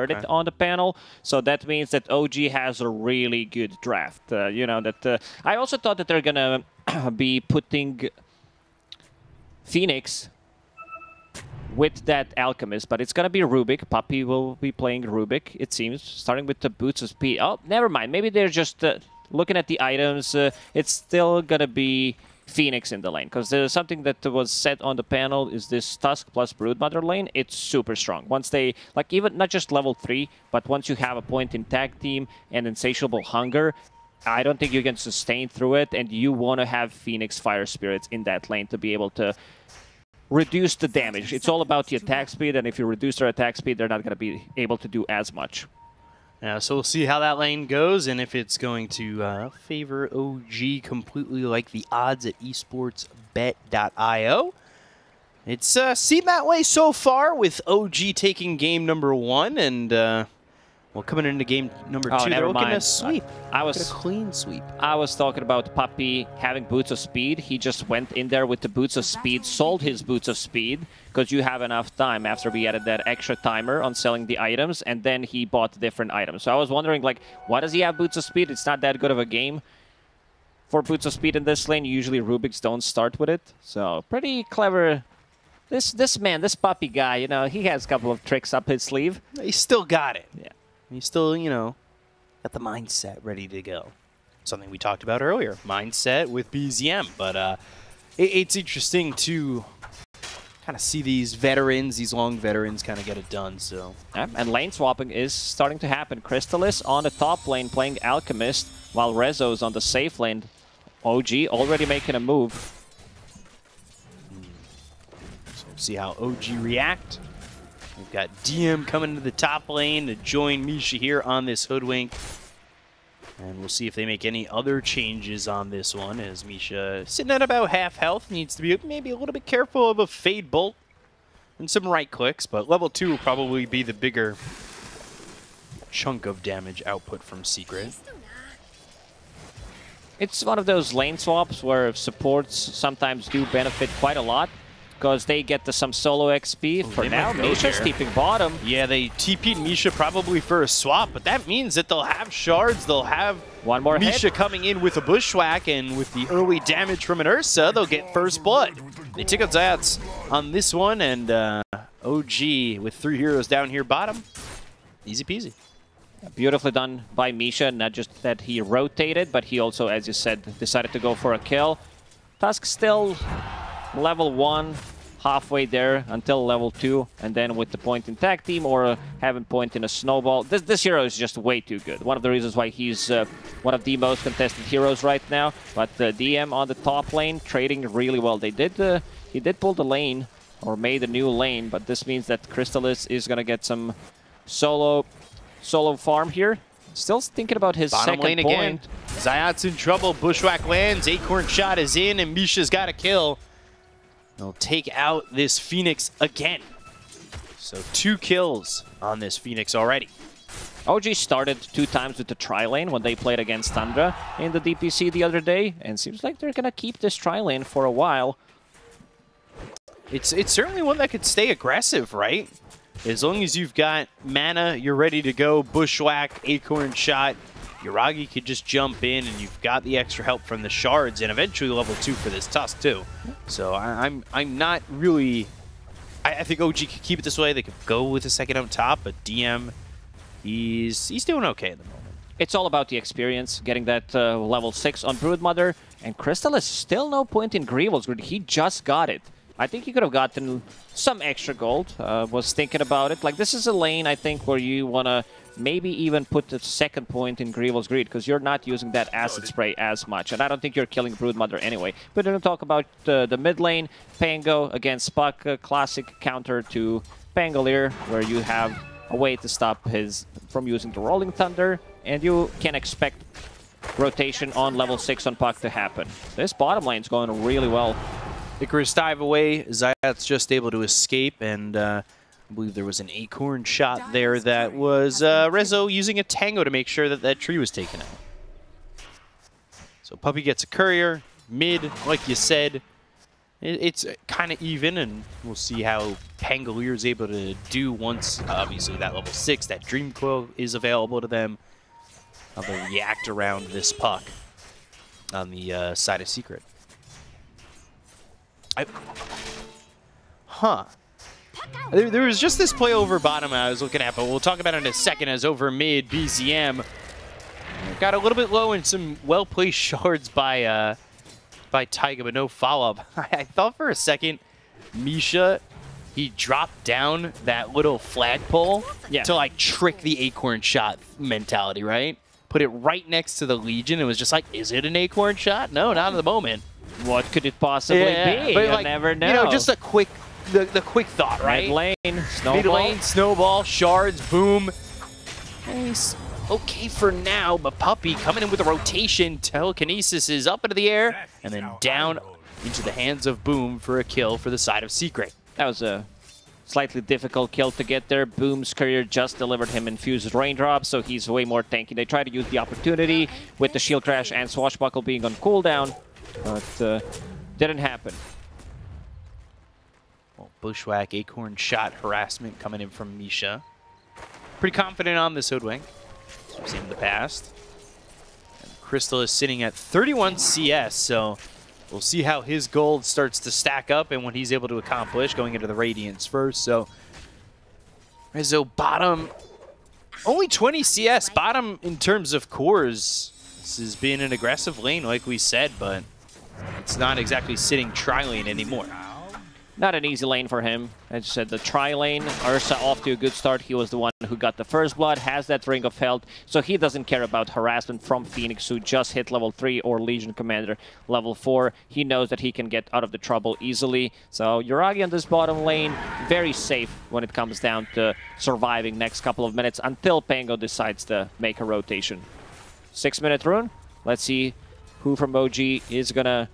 heard it on the panel. So that means that OG has a really good draft. You know, that I also thought that they're going to be putting Phoenix with that Alchemist, but it's going to be Rubik. Puppy will be playing Rubik, it seems, starting with the Boots of Speed. Oh, never mind. Maybe they're just looking at the items. It's still going to be Phoenix in the lane, because there's something that was said on the panel is this Tusk plus Broodmother lane. It's super strong. Once they, like, even not just level 3, but once you have a point in tag team and insatiable hunger, I don't think you can sustain through it, and you want to have Phoenix Fire Spirits in that lane to be able to reduce the damage. It's all about the attack speed, and if you reduce their attack speed, they're not going to be able to do as much. Yeah, so we'll see how that lane goes, and if it's going to favor OG completely like the odds at esportsbet.io. It's seemed that way so far, with OG taking game number 1, and well, coming into game number 2, they're looking to sweep. I was a clean sweep. I was talking about Puppy having Boots of Speed. He just went in there with the Boots of Speed, sold his Boots of Speed, because you have enough time after we added that extra timer on selling the items, and then he bought different items. So I was wondering, like, why does he have Boots of Speed? It's not that good of a game for Boots of Speed in this lane. Usually Rubiks don't start with it. So pretty clever. This man, this Puppy guy, you know, he has a couple of tricks up his sleeve. He still got it. Yeah. He's still, you know, got the mindset ready to go. Something we talked about earlier, mindset with BZM. But it's interesting to kind of see these veterans, these long veterans, kind of get it done. So yeah, and lane swapping is starting to happen. Crystallis on the top lane playing Alchemist, while Rezo's on the safe lane. OG already making a move. So we'll see how OG react. We've got DM coming to the top lane to join Misha here on this Hoodwink. And we'll see if they make any other changes on this one, as Misha, sitting at about half health, needs to be maybe a little bit careful of a Fade Bolt and some right clicks, but level 2 will probably be the bigger chunk of damage output from Secret. It's one of those lane swaps where supports sometimes do benefit quite a lot, because they get some solo XP. For now, Misha's TPing bottom. Yeah, they TP'd Misha probably for a swap, but that means that they'll have shards, they'll have one more Misha hit coming in with a bushwhack, and with the early damage from an Ursa, they'll get first blood. They take out Zayats on this one, and OG with 3 heroes down here bottom. Easy peasy. Beautifully done by Misha, not just that he rotated, but he also, as you said, decided to go for a kill. Tusk still level 1, halfway there until level 2, and then with the point in tag team or having point in a snowball. This hero is just way too good. One of the reasons why he's one of the most contested heroes right now. But the DM on the top lane trading really well. He did pull the lane, or made a new lane, but this means that Crystallis is gonna get some solo farm here. Still thinking about his bottom second lane point. again. Zayat's in trouble. Bushwhack lands. Acorn shot is in, and Misha's got a kill. They'll take out this Phoenix again. So 2 kills on this Phoenix already. OG started 2 times with the tri-lane when they played against Tundra in the DPC the other day, and seems like they're going to keep this tri-lane for a while. It's certainly one that could stay aggressive, right? As long as you've got mana, you're ready to go. Bushwhack, Acorn shot. Yuragi could just jump in, and you've got the extra help from the shards, and eventually level 2 for this Tusk too. So I'm not really. I think OG could keep it this way. They could go with a second up top, but DM, he's doing okay at the moment. It's all about the experience, getting that level 6 on Broodmother, and Crystal is still no point in Greevil's Grid. He just got it. I think he could have gotten some extra gold. Was thinking about it. Like, this is a lane, I think, where you want to maybe even put the second point in Greevil's Greed, because you're not using that acid spray as much. And I don't think you're killing Broodmother anyway. But then we'll talk about the mid lane. Pango against Puck, classic counter to Pangolier, where you have a way to stop his from using the Rolling Thunder, and you can expect rotation on level 6 on Puck to happen. This bottom lane's going really well. Icarus dive away. Zayat's just able to escape, and I believe there was an Acorn shot there that was Rezo using a Tango to make sure that that tree was taken out. So Puppy gets a courier, mid, like you said, it's kind of even, and we'll see how Pangolier is able to do once, obviously, that level 6, that Dream Coil is available to them. How they react around this puck on the side of Secret. There was just this play over bottom I was looking at, but we'll talk about it in a second, as over mid, BZM got a little bit low in some well-placed shards by Taiga, but no follow-up. I thought for a second Misha, he dropped down that little flagpole to like trick the acorn shot mentality, right? Put it right next to the Legion and was just like, is it an acorn shot? No, not at the moment. What could it possibly be? But You like, never know. You know, just a quick, the quick thought, right? Mid lane, snowball. Mid lane, snowball, shards, boom. Nice. Okay for now, but Puppey coming in with a rotation. Telekinesis is up into the air and then down into the hands of Boom for a kill for the side of Secret. That was a slightly difficult kill to get there. Boom's courier just delivered him infused raindrops, so he's way more tanky. They tried to use the opportunity with the shield crash and swashbuckle being on cooldown, but didn't happen. Well, Bushwhack, acorn shot, harassment coming in from Misha. Pretty confident on this Hoodwink. We've seen in the past. And Crystal is sitting at 31 CS, so we'll see how his gold starts to stack up and what he's able to accomplish going into the Radiance first. So Rizzo bottom, only 20 CS. Bottom in terms of cores. This has been an aggressive lane like we said, but it's not exactly sitting tri-lane anymore. Not an easy lane for him. As you said, the tri-lane, Ursa off to a good start. He was the one who got the first blood, has that ring of health, so he doesn't care about harassment from Phoenix, who just hit level 3, or Legion Commander level 4. He knows that he can get out of the trouble easily. So Yuragi on this bottom lane, very safe when it comes down to surviving next couple of minutes until Pango decides to make a rotation. 6-minute rune. Let's see who from OG is gonna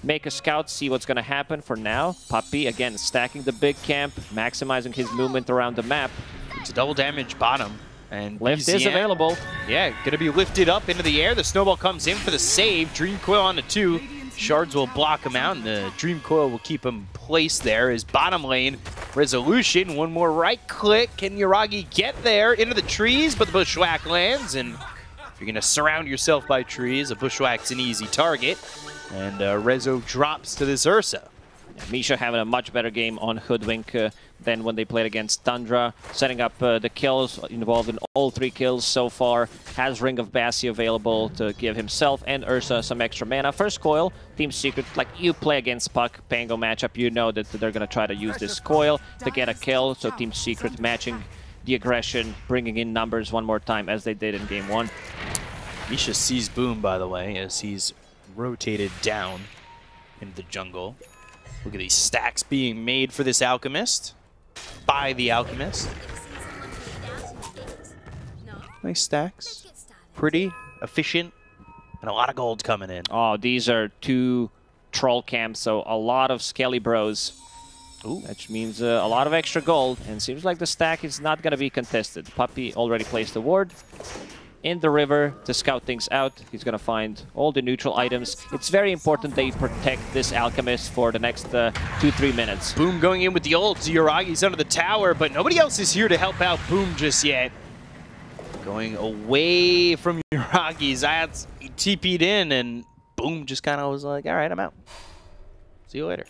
make a scout, see what's going to happen. For now, Puppey, again, stacking the big camp, maximizing his movement around the map. It's a double damage bottom. And Lift is available. Yeah, going to be lifted up into the air. The snowball comes in for the save. Dream Coil on the 2. Shards will block him out, and the Dream Coil will keep him placed there. His bottom lane resolution. One more right click. Can Yuragi get there into the trees? But the Bushwhack lands, and if you're going to surround yourself by trees, a Bushwhack's an easy target. And Rezo drops to this Ursa. Yeah, Misha having a much better game on Hoodwink than when they played against Tundra. Setting up the kills, involved in all 3 kills so far. Has Ring of Bassi available to give himself and Ursa some extra mana. First coil, Team Secret, like you play against Puck, Pango matchup, you know that they're going to try to use this coil to get a kill. So Team Secret matching the aggression, bringing in numbers one more time as they did in Game 1. Misha sees Boom, by the way, as he's rotated down into the jungle. Look at these stacks being made for this Alchemist by the Alchemist. Nice stacks. Pretty efficient, and a lot of gold coming in. Oh, these are 2 troll camps, so a lot of Skelly Bros. Ooh. Which means a lot of extra gold, and seems like the stack is not going to be contested. Puppey already placed the ward in the river to scout things out. He's going to find all the neutral items. It's very important they protect this Alchemist for the next 2-3 minutes. Boom going in with the ult. Yuragi's under the tower, but nobody else is here to help out Boom just yet. Going away from Yuragi. Zayats TP'd in, and Boom just kind of was like, all right, I'm out. See you later.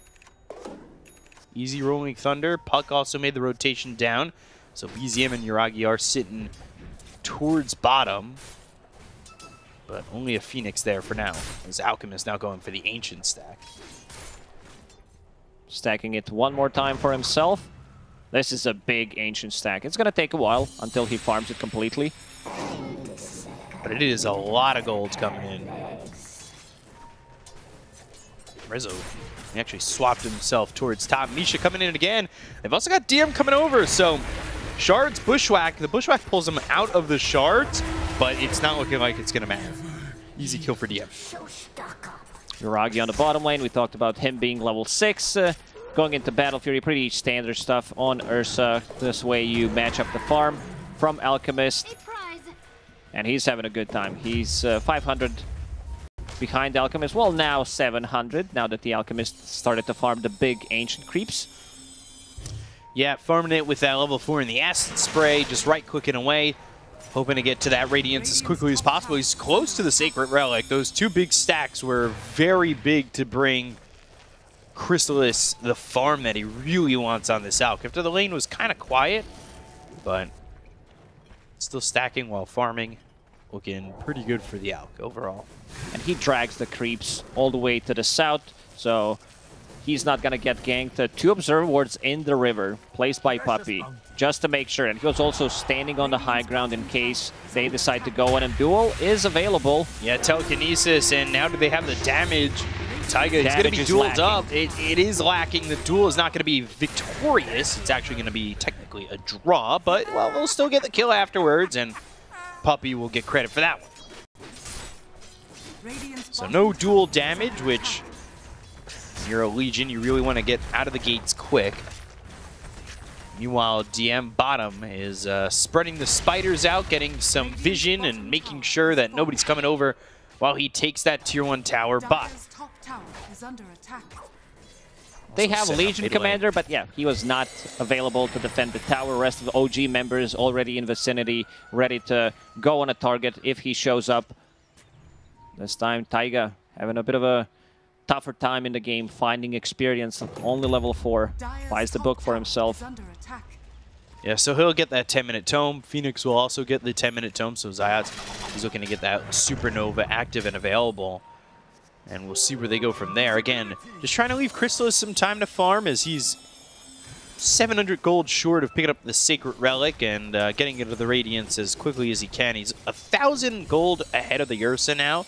Easy rolling thunder. Puck also made the rotation down. So BZM and Yuragi are sitting towards bottom, but only a Phoenix there for now. As Alchemist now going for the Ancient stack. Stacking it one more time for himself. This is a big Ancient stack. It's going to take a while until he farms it completely. But it is a lot of gold coming in. Rizzo, he actually swapped himself towards top. Misha coming in again. They've also got DM coming over, so Shards, Bushwhack. The Bushwhack pulls him out of the Shards, but it's not looking like it's going to matter. Easy kill for DM. Yuragi on the bottom lane. We talked about him being level 6. Going into Battle Fury, pretty standard stuff on Ursa. This way you match up the farm from Alchemist. And he's having a good time. He's 500 behind Alchemist. Well, now 700, now that the Alchemist started to farm the big ancient creeps. Yeah, farming it with that level 4 in the acid spray, just right-clicking away, hoping to get to that Radiance as quickly as possible. He's close to the Sacred Relic. Those two big stacks were very big to bring Crystallis the farm that he really wants on this Alch. After the lane was kind of quiet, but still stacking while farming. Looking pretty good for the Alch overall. And he drags the creeps all the way to the south, so he's not going to get ganked. 2 observer wards in the river, placed by Puppey, just to make sure. And he was also standing on the high ground in case they decide to go in. And Duel is available. Yeah, Telekinesis, and now do they have the damage? Taiga is going to be dueled up. It is lacking. The duel is not going to be victorious. It's actually going to be technically a draw, but, well, we'll still get the kill afterwards, and Puppey will get credit for that one. So no dual damage, which, if you're a Legion, you really want to get out of the gates quick. Meanwhile, DM bottom is spreading the spiders out, getting some vision, and making sure that nobody's coming over while he takes that tier 1 tower bot. They have a Legion commander, but yeah, he was not available to defend the tower. Rest of the OG members already in vicinity, ready to go on a target if he shows up. This time, Taiga having a bit of a tougher time in the game, finding experience. Only level 4, buys the book for himself. Yeah, so he'll get that 10-minute tome. Phoenix will also get the 10-minute tome, so Zayat is looking to get that Supernova active and available. And we'll see where they go from there. Again, just trying to leave Crystallis some time to farm, as he's 700 gold short of picking up the Sacred Relic and getting into the Radiance as quickly as he can. He's 1,000 gold ahead of the Ursa now.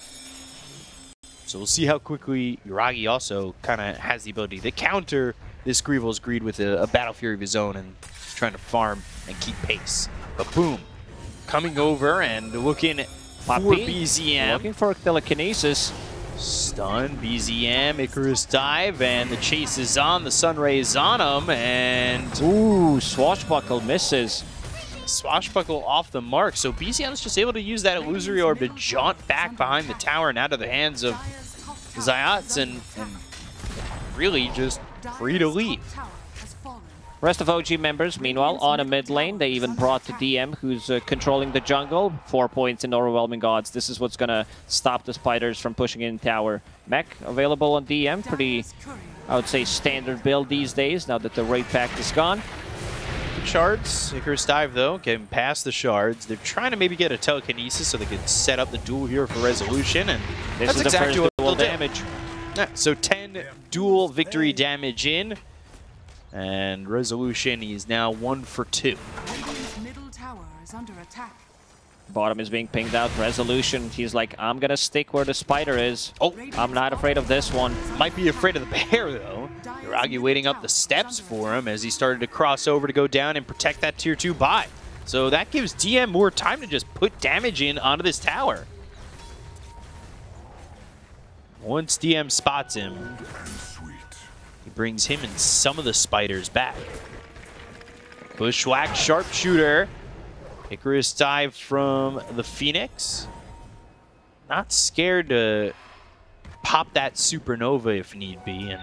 So we'll see how quickly Yuragi also kind of has the ability to counter this Grievel's Greed with a Battle Fury of his own and trying to farm and keep pace. But boom, coming over and looking for BZM. Looking for telekinesis. Stun, BZM, Icarus dive, and the chase is on. The Sunray is on him, and... Ooh, Swashbuckle misses. Swashbuckle off the mark, so BZM is just able to use that illusory orb to jaunt back behind the tower and out of the hands of Zayats, and really just free to leave. Rest of OG members, meanwhile, on a mid lane. They even brought the DM, who's controlling the jungle. 4 points in overwhelming odds. This is what's going to stop the spiders from pushing in tower. Mech available on DM. Pretty, I would say, standard build these days, now that the raid pack is gone. Shards, Icarus dive, though, getting past the shards. They're trying to maybe get a telekinesis so they could set up the duel here for resolution, and this is exactly the first dual damage. Yeah, so 10 dual victory damage in. And resolution, he's now 1 for 2. Middle tower is under attack. Bottom is being pinged out. Resolution, he's like, I'm gonna stick where the spider is. Oh, I'm not afraid of this one. Might be afraid of the bear, though. Yuragi waiting up the steps for him as he started to cross over to go down and protect that tier 2 buy. So that gives DM more time to just put damage in onto this tower. Once DM spots him, he brings him and some of the spiders back. Bushwhack, sharpshooter. Icarus dive from the Phoenix. Not scared to pop that supernova if need be and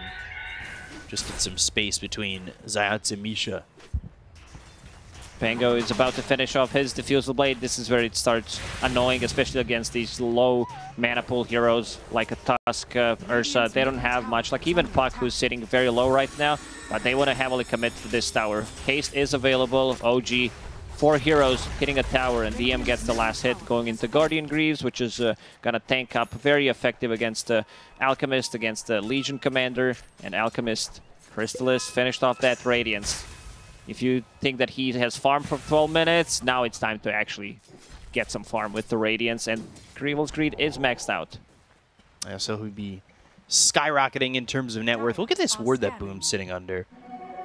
just get some space between Zayats and Misha. Pango is about to finish off his Diffusal Blade. This is where it starts annoying, especially against these low mana pool heroes like a Tusk, Ursa. They don't have much, like even Puck, who's sitting very low right now, but they want to heavily commit to this tower. Haste is available, OG. 4 heroes hitting a tower, and DM gets the last hit going into Guardian Greaves, which is going to tank up. Very effective against the Alchemist, against the Legion Commander, and Alchemist Crystallis finished off that Radiance. If you think that he has farmed for 12 minutes, now it's time to actually get some farm with the Radiance, and Grievel's Greed is maxed out. Yeah, so he'd be skyrocketing in terms of net worth. Look at this ward that Boom's sitting under.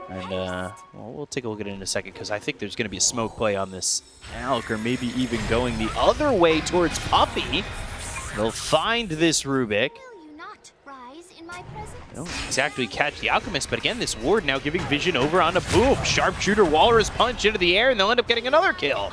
And well, we'll take a look at it in a second, because I think there's going to be a smoke play on this Alch, or maybe even going the other way towards Puppey. They'll find this Rubik. They don't exactly catch the Alchemist, but again, this ward now giving vision over onto Boom. Sharpshooter, Walrus Punch into the air, and they'll end up getting another kill.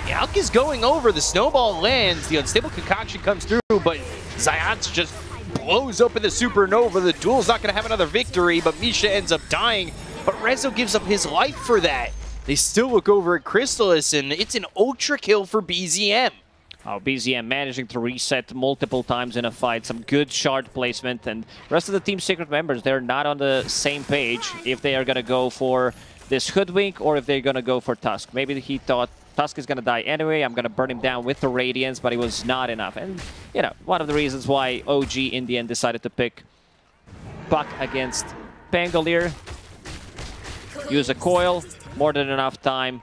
The Alch is going over, the snowball lands, the unstable concoction comes through, but Zayats just blows open the Supernova. The duel's not going to have another victory, but Misha ends up dying. But Rezo gives up his life for that. They still look over at Crystallis, and it's an ultra kill for BZM. Oh, BZM managing to reset multiple times in a fight. Some good shard placement, and the rest of the team secret members, they're not on the same page if they are going to go for this Hoodwink or if they're going to go for Tusk. Maybe he thought Tusk is going to die anyway, I'm going to burn him down with the Radiance, but it was not enough. And, you know, one of the reasons why OG in the end decided to pick Puck against Pangolier. Use a coil, more than enough time.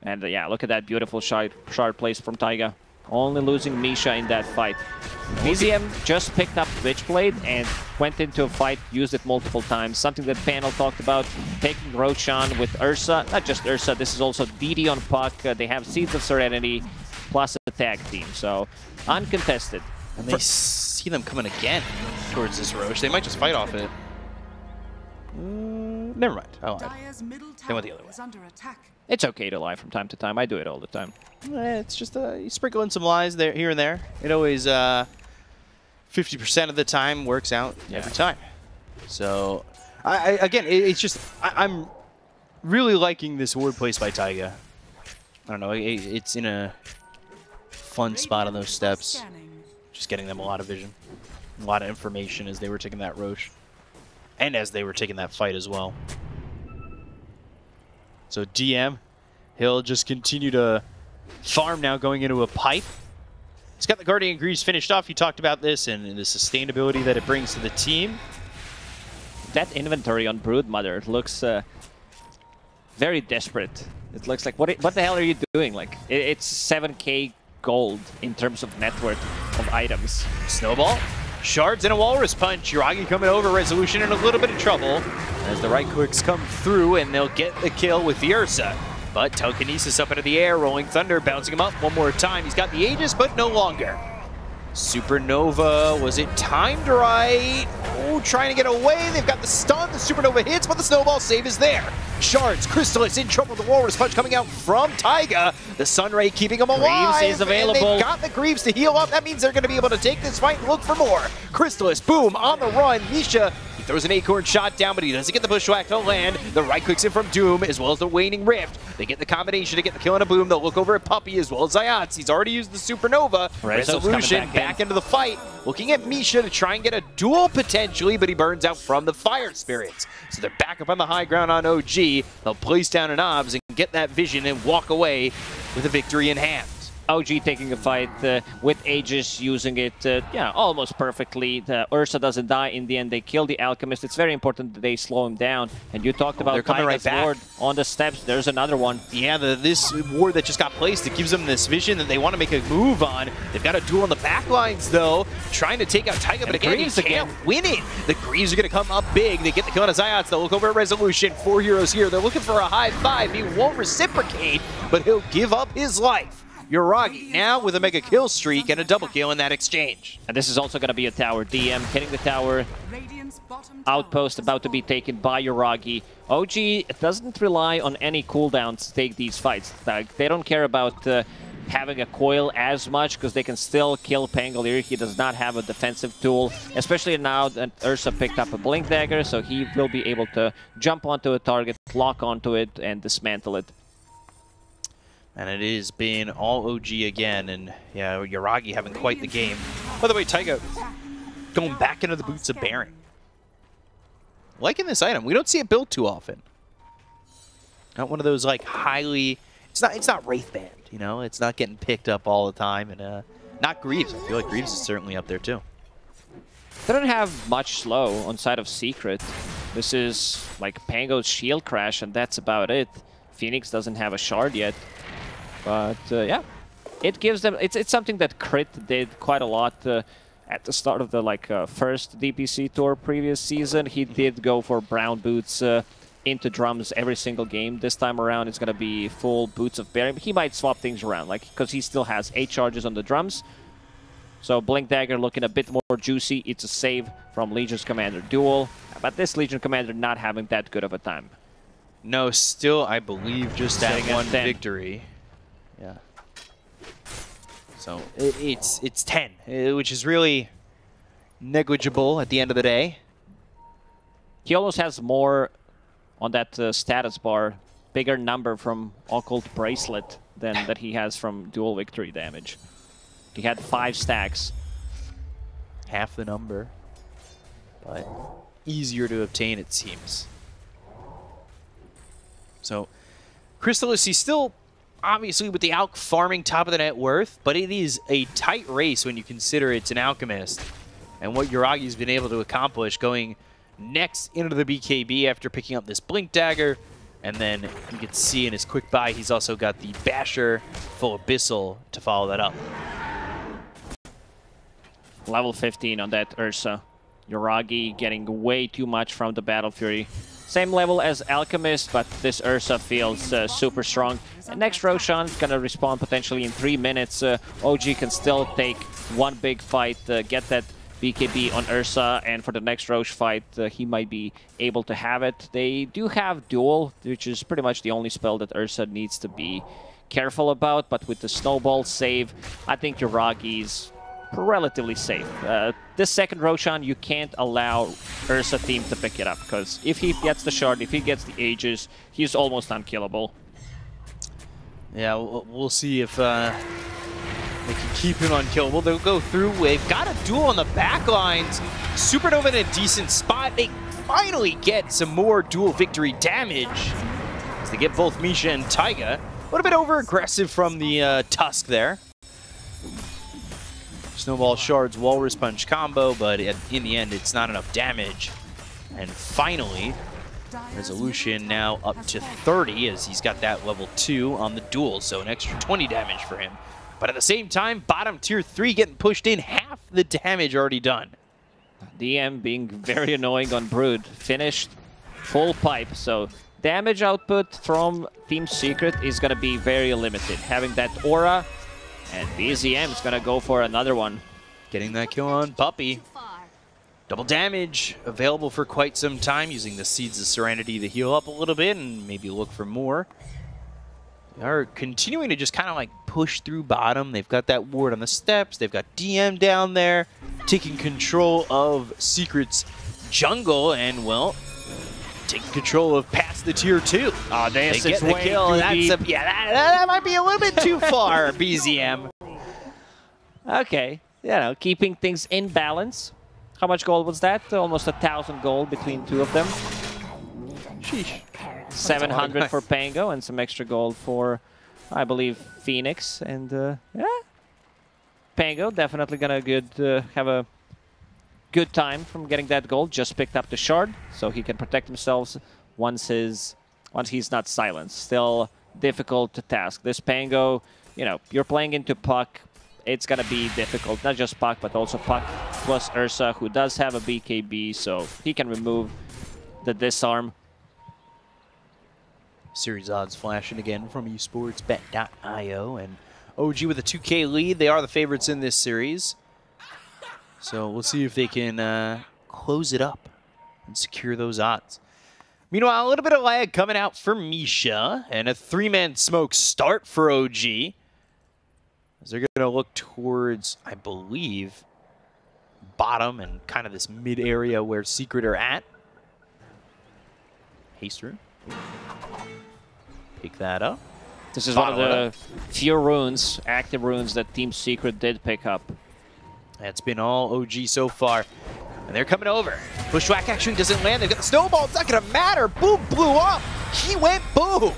And yeah, look at that beautiful shard place from Taiga. Only losing Misha in that fight. BZM just picked up Witchblade and went into a fight, used it multiple times. Something that Panel talked about, taking Roshan with Ursa. Not just Ursa, this is also DD on Puck. They have Seeds of Serenity plus a tag team, so uncontested. And they see them coming again towards this Roche. They might just fight off it. Never mind. I lied. They went the other way. It's okay to lie from time to time. I do it all the time. It's just you sprinkle in some lies there, here and there. It always 50% of the time works out every time. So, again, it's just I'm really liking this ward place by Taiga. I don't know. It's in a fun spot on those steps. Just getting them a lot of vision, a lot of information as they were taking that Roche, and as they were taking that fight as well. So DM, he'll just continue to farm now going into a pipe. He's got the Guardian Greaves finished off. He talked about this and the sustainability that it brings to the team. That inventory on Broodmother looks very desperate. It looks like, what the hell are you doing? Like, it's 7k gold in terms of net worth of items. Snowball, shards, and a Walrus Punch. Yuragi coming over, Resolution in a little bit of trouble as the right clicks come through, and they'll get the kill with the Ursa. But Telekinesis up into the air, Rolling Thunder, bouncing him up one more time. He's got the Aegis, but no longer. Supernova, was it timed right? Oh, trying to get away. They've got the stun. The Supernova hits, but the Snowball save is there. Shards, Crystallis in trouble. The Walrus Punch coming out from Taiga. The Sunray keeping him alive. Greaves is available. And they've got the Greaves to heal up. That means they're going to be able to take this fight and look for more. Crystallis, boom, on the run. Misha, he throws an Acorn shot down, but he doesn't get the Bushwhack to land. The right clicks in from Doom, as well as the Waning Rift. They get the combination to get the kill on a Boom. They'll look over at Puppy, as well as Zayats. He's already used the Supernova. Resolution back into the fight. Looking at Misha to try and get a duel potentially, but he burns out from the Fire Spirits. So they're back up on the high ground on OG. They'll place down an Obs and get that vision and walk away with a victory in hand. OG taking a fight with Aegis, using it yeah, almost perfectly. The Ursa doesn't die. In the end, they kill the Alchemist. It's very important that they slow him down. And you talked about Taiga's ward on the steps. There's another one. Yeah, this ward that just got placed, it gives them this vision that they want to make a move on. They've got a duel on the back lines, though, trying to take out Taiga, but again, he can't win it. The Greaves are going to come up big. They get the kill on Zayats. They'll look over at Resolution. 4 heroes here. They're looking for a high five. He won't reciprocate, but he'll give up his life. Yuragi now with a mega kill streak and a double kill in that exchange. And this is also going to be a tower. DM hitting the tower. Outpost about to be taken by Yuragi. OG doesn't rely on any cooldowns to take these fights. Like, they don't care about having a coil as much because they can still kill Pangolier. He does not have a defensive tool, especially now that Ursa picked up a Blink Dagger, so he will be able to jump onto a target, lock onto it, and dismantle it. And it is being all OG again, and yeah, Yuragi having quite the game. By the way, Taiga going back into the boots of Baron. Liking this item. We don't see it built too often. Not one of those like highly. It's not Wraithband, you know. It's not getting picked up all the time, and not Greaves. I feel like Greaves is certainly up there too. They don't have much slow on side of Secret. This is like Pango's Shield Crash, and that's about it. Phoenix doesn't have a shard yet. But yeah, it gives them. It's something that Crit did quite a lot at the start of the first DPC tour previous season. He did go for brown boots into drums every single game. This time around, it's gonna be full boots of Baron. He might swap things around, because he still has 8 charges on the drums. So Blink Dagger looking a bit more juicy. It's a save from Legion's Commander duel, but this Legion Commander not having that good of a time. No, still I believe just that one victory. Yeah. So it's 10, which is really negligible at the end of the day. He almost has more on that status bar, bigger number from Occult Bracelet than that he has from dual victory damage. He had 5 stacks. Half the number, but easier to obtain, it seems. So, Crystallis, he's still obviously with the Alk farming top of the net worth, but it is a tight race when you consider it's an Alchemist. And what Yuragi's been able to accomplish going next into the BKB after picking up this Blink Dagger. And then you can see in his quick buy, he's also got the Basher full Abyssal to follow that up. Level 15 on that Ursa. Yuragi getting way too much from the Battle Fury. Same level as Alchemist, but this Ursa feels super strong. And next Roshan is going to respawn potentially in 3 minutes. OG can still take one big fight, get that BKB on Ursa, and for the next Roche fight, he might be able to have it. They do have Duel, which is pretty much the only spell that Ursa needs to be careful about, but with the Snowball save, I think Yuragi's relatively safe. This second Roshan, you can't allow Ursa team to pick it up, because if he gets the shard, if he gets the Aegis, he's almost unkillable. Yeah, we'll see if they can keep him unkillable. They'll go through. They've got a duel on the back lines. Supernova in a decent spot. They finally get some more dual victory damage as they get both Misha and Taiga. A little bit over-aggressive from the Tusk there. Snowball Shards, Walrus Punch combo, but in the end, it's not enough damage. And finally, Resolution now up to 30 as he's got that level 2 on the duel, so an extra 20 damage for him. But at the same time, bottom tier 3 getting pushed in, half the damage already done. DM being very annoying on Brood. Finished full pipe, so damage output from Team Secret is going to be very limited. Having that aura, and BZM is going to go for another one. Getting that kill on Puppey. Double damage available for quite some time, using the Seeds of Serenity to heal up a little bit and maybe look for more. They are continuing to just kind of like push through bottom. They've got that ward on the steps. They've got DM down there taking control of Secret's jungle and, well, taking control of past the tier 2. Oh, they get the kill. That might be a little bit too far, BZM. Okay, you know, keeping things in balance. How much gold was that? Almost 1,000 gold between two of them. Sheesh. 700 for Pango and some extra gold for, I believe, Phoenix. And yeah, Pango definitely gonna have a good time from getting that gold. Just picked up the shard, so he can protect himself once he's not silenced. Still difficult to task. This Pango, you know, you're playing into Puck. It's gonna be difficult. Not just Puck, but also Puck plus Ursa, who does have a BKB, so he can remove the disarm. Series odds flashing again from esportsbet.io, and OG with a 2K lead. They are the favorites in this series. So we'll see if they can close it up and secure those odds. Meanwhile, a little bit of lag coming out for Misha, and a 3-man smoke start for OG. As they're going to look towards, I believe, bottom and kind of this mid area where Secret are at. Haste through. Pick that up. This is one of the few runes, active runes, that Team Secret did pick up. That's been all OG so far. And they're coming over. Bushwhack actually doesn't land. They've got the snowball. It's not going to matter. Boom, blew up. He went boom.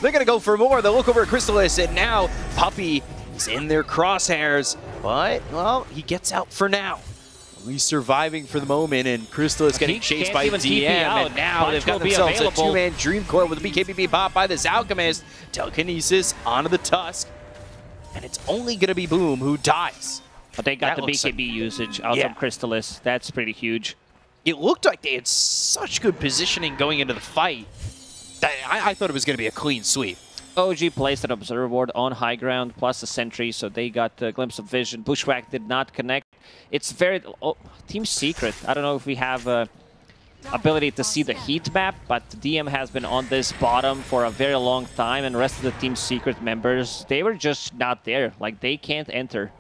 They're going to go for more. They'll look over at Crystallis, and now Puppey is in their crosshairs. But, well, he gets out for now. At least surviving for the moment, and Crystallis getting chased by DM. And now they've got themselves a 2-man Dream Coil with a BKB pop by this Alchemist. Telekinesis onto the Tusk. And it's only going to be Boom who dies. But they got the BKB usage out of Crystallis. That's pretty huge. It looked like they had such good positioning going into the fight that I thought it was going to be a clean sweep. OG placed an Observer Ward on high ground, plus a Sentry, so they got a glimpse of vision. Bushwhack did not connect. It's very... Oh, Team Secret. I don't know if we have ability to see the heat map, but DM has been on this bottom for a very long time, and the rest of the Team Secret members, they were just not there. Like, they can't enter.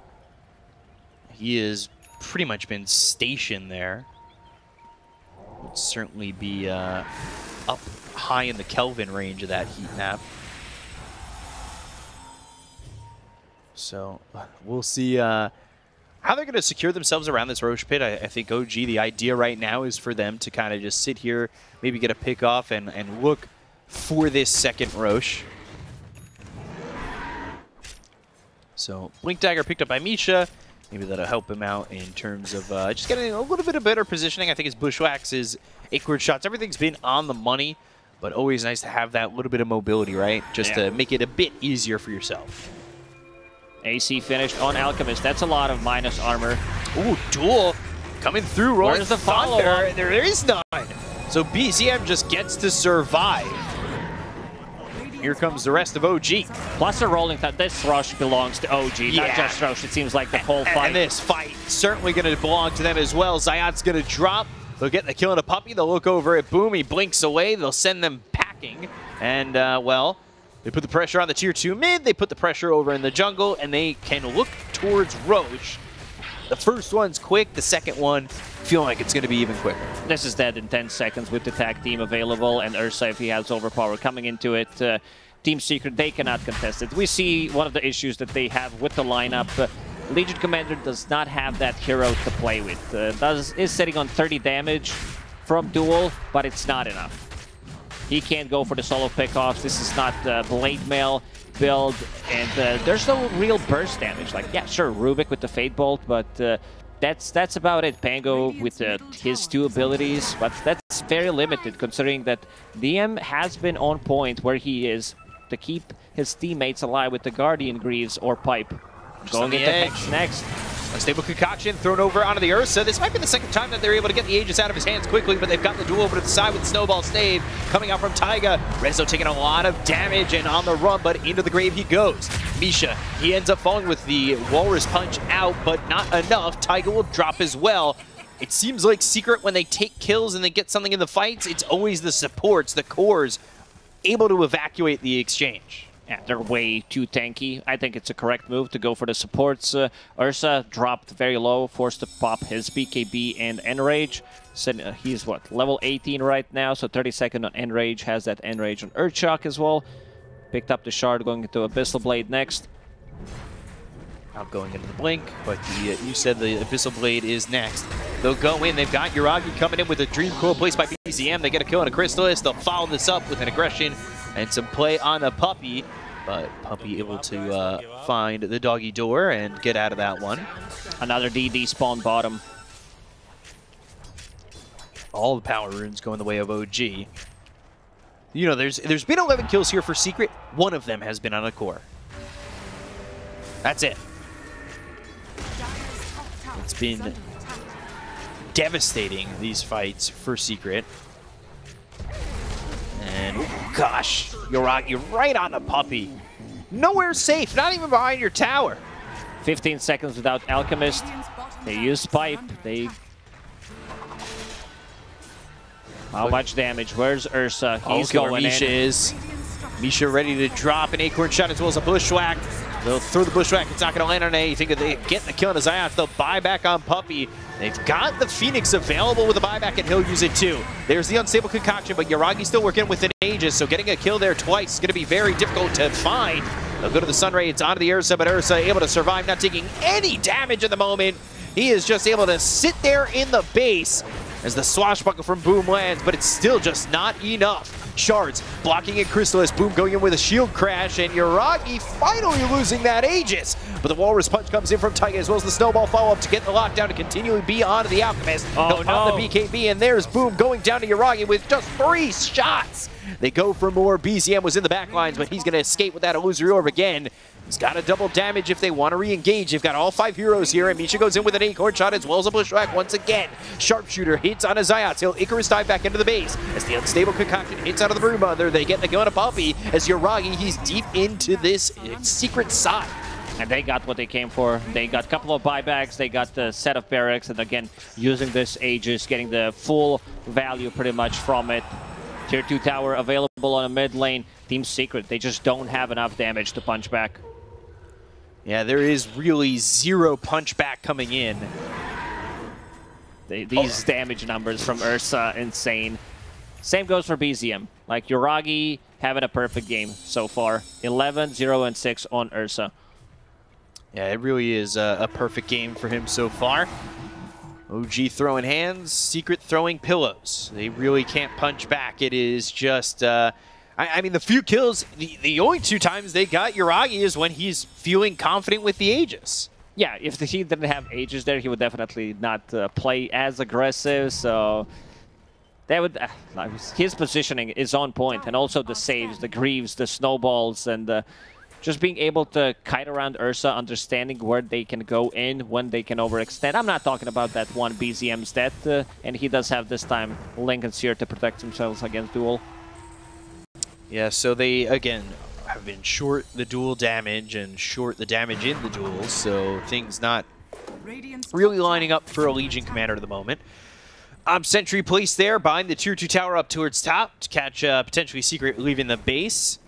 He is pretty much been stationed there. Would certainly be up high in the Kelvin range of that heat map. So we'll see how they're going to secure themselves around this Roche pit. I think OG, the idea right now is for them to kind of just sit here, maybe get a pick off and look for this second Roche. So Blink Dagger picked up by Misha. Maybe that'll help him out in terms of just getting a little bit of better positioning. I think his Bushwhacks, his Acorn shots, everything's been on the money, but always nice to have that little bit of mobility, right? Just to make it a bit easier for yourself. AC finished on Alchemist. That's a lot of minus armor. Ooh, duel coming through. Where's the follow-up? There is none. So BZM just gets to survive. Here comes the rest of OG. Plus a rolling that this rush belongs to OG, not just Roche. It seems like the whole fight. And this fight certainly going to belong to them as well. Zayat's going to drop. They'll get the kill on a puppy. They'll look over at Boom. He blinks away. They'll send them packing. And, well, they put the pressure on the tier 2 mid. They put the pressure over in the jungle. And they can look towards Roche. The first one's quick. The second one, feeling like it's going to be even quicker. This is dead in 10 seconds with the tag team available. And Ursa, if he has overpower coming into it, Team Secret, they cannot contest it. We see one of the issues that they have with the lineup. Legion Commander does not have that hero to play with. Is sitting on 30 damage from duel, but it's not enough. He can't go for the solo pickoffs. This is not Blade Mail build, and there's no real burst damage. Like, yeah, sure, Rubik with the Fate Bolt, but that's about it. Pango with his 2 abilities, but that's very limited considering that DM has been on point where he is to keep his teammates alive with the Guardian Greaves or Pipe. Going into Hex next. Unstable Concoction thrown over onto the Ursa. This might be the second time that they're able to get the Aegis out of his hands quickly, but they've got the duel over to the side with the Snowball Stave coming out from Taiga. Rezo taking a lot of damage and on the run, but into the grave he goes. Misha, he ends up falling with the Walrus Punch out, but not enough. Taiga will drop as well. It seems like Secret, when they take kills and they get something in the fights, it's always the supports, the cores, able to evacuate the exchange. Yeah, they're way too tanky. I think it's a correct move to go for the supports. Ursa dropped very low, forced to pop his BKB and Enrage. So, he's, what, level 18 right now, so 32nd on Enrage, has that Enrage on Earthshock as well. Picked up the Shard, going into Abyssal Blade next. Not going into the Blink, but you said the Abyssal Blade is next. They'll go in. They've got Yuragi coming in with a Dream Coil placed by BZM. They get a kill on a Crystallis. They'll follow this up with an aggression and some play on a Puppy. But Puppy able to find the doggy door and get out of that one. Another DD spawn bottom. All the power runes going the way of OG. You know, there's been 11 kills here for Secret. One of them has been on a core. That's it. It's been devastating, these fights for Secret. And, gosh, Yuragi right on the Puppy. Nowhere safe, not even behind your tower. 15 seconds without Alchemist. They use Pipe. How much damage? Where's Ursa? He's going Misha in. Misha ready to drop an Acorn shot as well as a Bushwhack. They'll throw the Bushwhack. It's not going to land on anything. They get the kill on the Zayat. They'll buy back on Puppy. They've got the Phoenix available with a buyback, and he'll use it too. There's the Unstable Concoction, but Yuragi's still working with an Aegis, so getting a kill there twice is going to be very difficult to find. They'll go to the Sunray. It's onto the Ursa, but Ursa able to survive, not taking any damage at the moment. He is just able to sit there in the base as the swashbuckle from Boom lands, but it's still just not enough. Shards blocking at Crystallis. Boom going in with a shield crash, and Yuragi finally losing that Aegis. But the Walrus Punch comes in from Taiga as well as the Snowball follow-up to get the lockdown to continually be onto the Alchemist. They'll pop the BKB, and there's Boom going down to Yuragi with just 3 shots. They go for more. BZM was in the back lines, but he's going to escape with that Illusory Orb again. He's got to double damage if they want to re-engage. They've got all 5 heroes here, and Misha goes in with an Acorn shot as well as a Bushwhack once again. Sharpshooter hits on a Zayat. He'll Icarus dive back into the base as the Unstable Concoction hits out of the Brood Mother. They get the kill on a Puppy as Yuragi, he's deep into this Secret side. And they got what they came for. They got a couple of buybacks, they got the set of barracks, and again, using this Aegis, getting the full value pretty much from it. Tier 2 tower available on a mid lane. Team Secret, they just don't have enough damage to punch back. Yeah, there is really 0 punch back coming in. These damage numbers from Ursa, insane. Same goes for BZM. Like, Yuragi having a perfect game so far. 11, 0, and 6 on Ursa. Yeah, it really is a perfect game for him so far. OG throwing hands, Secret throwing pillows. They really can't punch back. It is just... I mean, the few kills, the only 2 times they got Yuragi is when he's feeling confident with the Aegis. Yeah, if he didn't have Aegis there, he would definitely not play as aggressive, so... That would, his positioning is on point, and also the saves, the Greaves, the snowballs, and just being able to kite around Ursa, understanding where they can go in, when they can overextend. I'm not talking about that one BZM's dead, and he does have this time Lincoln's here to protect themselves against Duel. Yeah, so they, again, have been short the duel damage and short the damage in the duels, so things not really lining up for a Legion commander at the moment. Sentry placed there behind the tier 2 tower up towards top to catch potentially Secret leaving the base.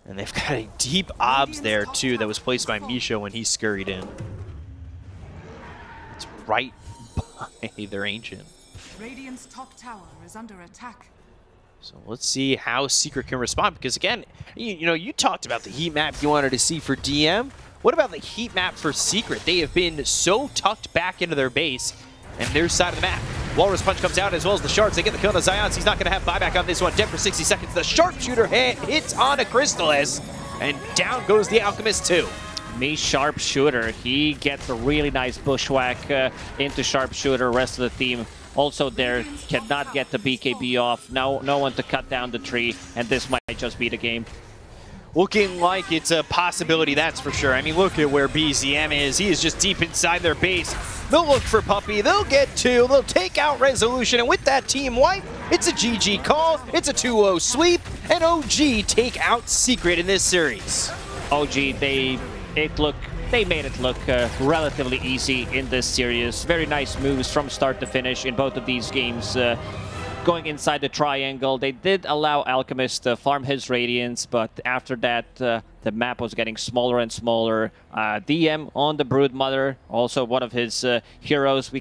And they've got a deep obs there too that was placed by Misha when he scurried in. It's right by their Ancient. Radiant's top tower is under attack. So let's see how Secret can respond, because again, you know, you talked about the heat map you wanted to see for DM. What about the heat map for Secret? They have been so tucked back into their base and their side of the map. Walrus Punch comes out as well as the Shards. They get the kill on Zions. He's not going to have buyback on this one. Dead for 60 seconds. The Sharpshooter hits on a Crystallis, and down goes the Alchemist too. Me Sharpshooter, he gets a really nice bushwhack into Sharpshooter. Rest of the team also there cannot get the BKB off. No one to cut down the tree, and this might just be the game. Looking like it's a possibility, that's for sure. I mean, look at where BZM is. He is just deep inside their base. They'll look for Puppey. They'll get 2. They'll take out Resolution. And with that team wipe, it's a GG call. It's a 2-0 sweep. And OG take out Secret in this series. OG, they made it look relatively easy in this series. Very nice moves from start to finish in both of these games. Going inside the triangle, they did allow Alchemist to farm his Radiance, but after that, the map was getting smaller and smaller. DM on the Broodmother, also one of his heroes.